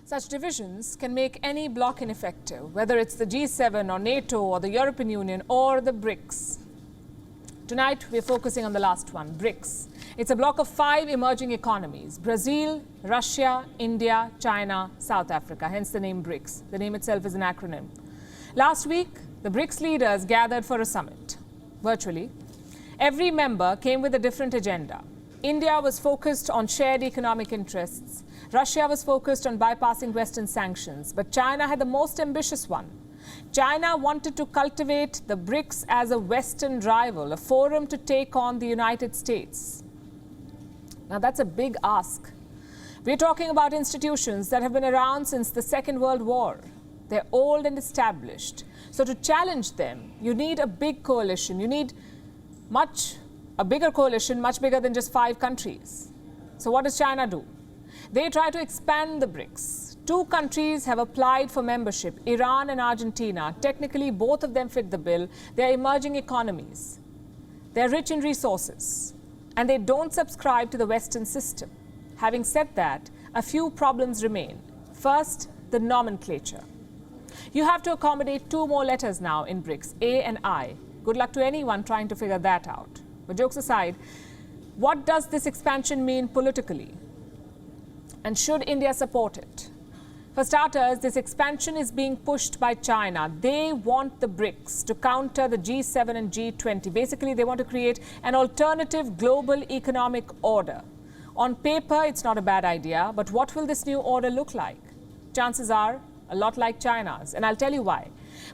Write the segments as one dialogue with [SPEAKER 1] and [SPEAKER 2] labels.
[SPEAKER 1] Such divisions can make any bloc ineffective, whether it's the G7 or NATO or the European Union or the BRICS. Tonight, we're focusing on the last one, BRICS. It's a bloc of 5 emerging economies: Brazil, Russia, India, China, South Africa, hence the name BRICS. The name itself is an acronym. Last week, the BRICS leaders gathered for a summit, virtually. Every member came with a different agenda. India was focused on shared economic interests. Russia was focused on bypassing Western sanctions, but China had the most ambitious one. China wanted to cultivate the BRICS as a Western rival, a forum to take on the United States. Now that's a big ask. We're talking about institutions that have been around since the Second World War. They're old and established. So to challenge them, you need a big coalition. You need a bigger coalition, much bigger than just 5 countries. So what does China do? They try to expand the BRICS. 2 countries have applied for membership, Iran and Argentina. Technically, both of them fit the bill. They're emerging economies. They're rich in resources, and they don't subscribe to the Western system. Having said that, a few problems remain. First, the nomenclature. You have to accommodate 2 more letters now in BRICS, A and I. Good luck to anyone trying to figure that out. But jokes aside, what does this expansion mean politically? And should India support it? For starters, this expansion is being pushed by China. They want the BRICS to counter the G7 and G20. Basically, they want to create an alternative global economic order. On paper, it's not a bad idea, but what will this new order look like? Chances are a lot like China's, and I'll tell you why.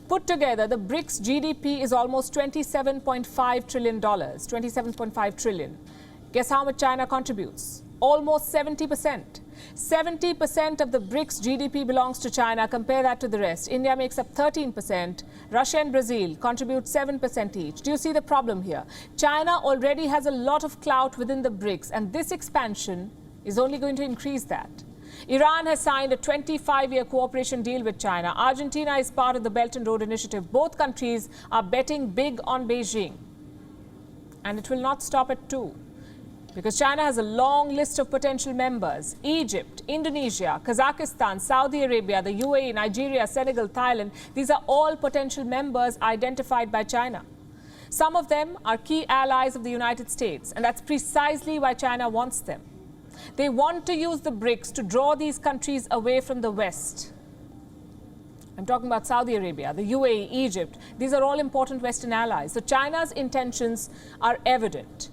[SPEAKER 1] Put together, the BRICS GDP is almost $27.5 trillion, 27.5 trillion. Guess how much China contributes? Almost 70%. 70% of the BRICS GDP belongs to China. Compare that to the rest. India makes up 13%. Russia and Brazil contribute 7% each. Do you see the problem here? China already has a lot of clout within the BRICS, and this expansion is only going to increase that. Iran has signed a 25-year cooperation deal with China. Argentina is part of the Belt and Road Initiative. Both countries are betting big on Beijing. And it will not stop at 2. Because China has a long list of potential members: Egypt, Indonesia, Kazakhstan, Saudi Arabia, the UAE, Nigeria, Senegal, Thailand. These are all potential members identified by China. Some of them are key allies of the United States, and that's precisely why China wants them. They want to use the BRICS to draw these countries away from the West. I'm talking about Saudi Arabia, the UAE, Egypt. These are all important Western allies. So China's intentions are evident.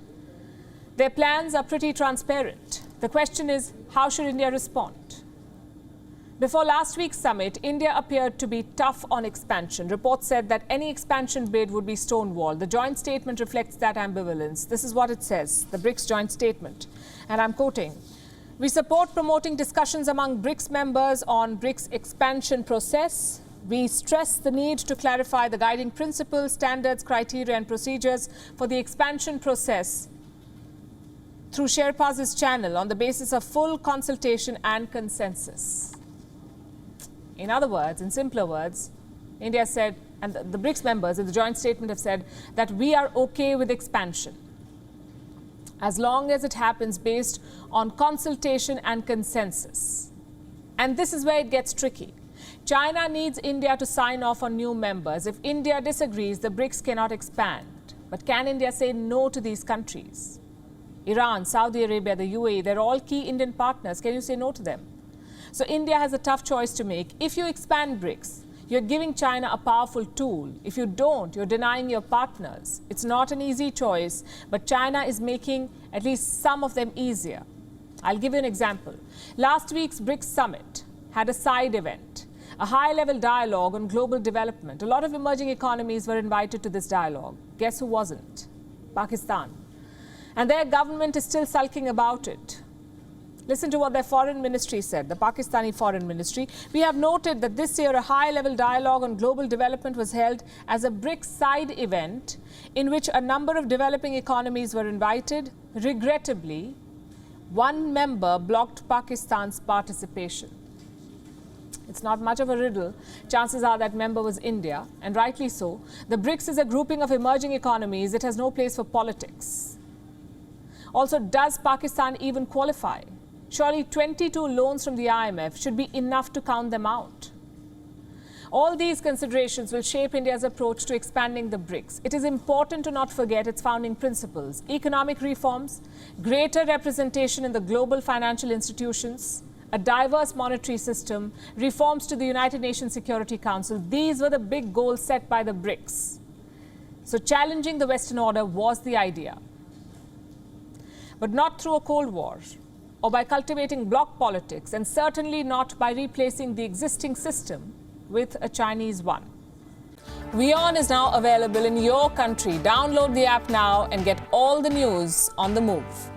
[SPEAKER 1] Their plans are pretty transparent. The question is, how should India respond? Before last week's summit, India appeared to be tough on expansion. Reports said that any expansion bid would be stonewalled. The joint statement reflects that ambivalence. This is what it says, the BRICS joint statement. And I'm quoting, "We support promoting discussions among BRICS members on BRICS expansion process. We stress the need to clarify the guiding principles, standards, criteria and procedures for the expansion process through Sherpa's channel on the basis of full consultation and consensus." In other words, in simpler words, India said, and the BRICS members in the joint statement have said, that we are okay with expansion as long as it happens based on consultation and consensus. And this is where it gets tricky. China needs India to sign off on new members. If India disagrees, the BRICS cannot expand. But can India say no to these countries? Iran, Saudi Arabia, the UAE, they're all key Indian partners. Can you say no to them? So India has a tough choice to make. If you expand BRICS, you're giving China a powerful tool. If you don't, you're denying your partners. It's not an easy choice, but China is making at least some of them easier. I'll give you an example. Last week's BRICS summit had a side event, a high-level dialogue on global development. A lot of emerging economies were invited to this dialogue. Guess who wasn't? Pakistan. And their government is still sulking about it. Listen to what their foreign ministry said, the Pakistani foreign ministry. "We have noted that this year a high-level dialogue on global development was held as a BRICS side event in which a number of developing economies were invited. Regrettably, one member blocked Pakistan's participation." It's not much of a riddle. Chances are that member was India, and rightly so. The BRICS is a grouping of emerging economies. It has no place for politics. Also, does Pakistan even qualify? Surely 22 loans from the IMF should be enough to count them out. All these considerations will shape India's approach to expanding the BRICS. It is important to not forget its founding principles: economic reforms, greater representation in the global financial institutions, a diverse monetary system, reforms to the United Nations Security Council. These were the big goals set by the BRICS. So challenging the Western order was the idea. But not through a Cold War or by cultivating bloc politics, and certainly not by replacing the existing system with a Chinese one. WION is now available in your country. Download the app now and get all the news on the move.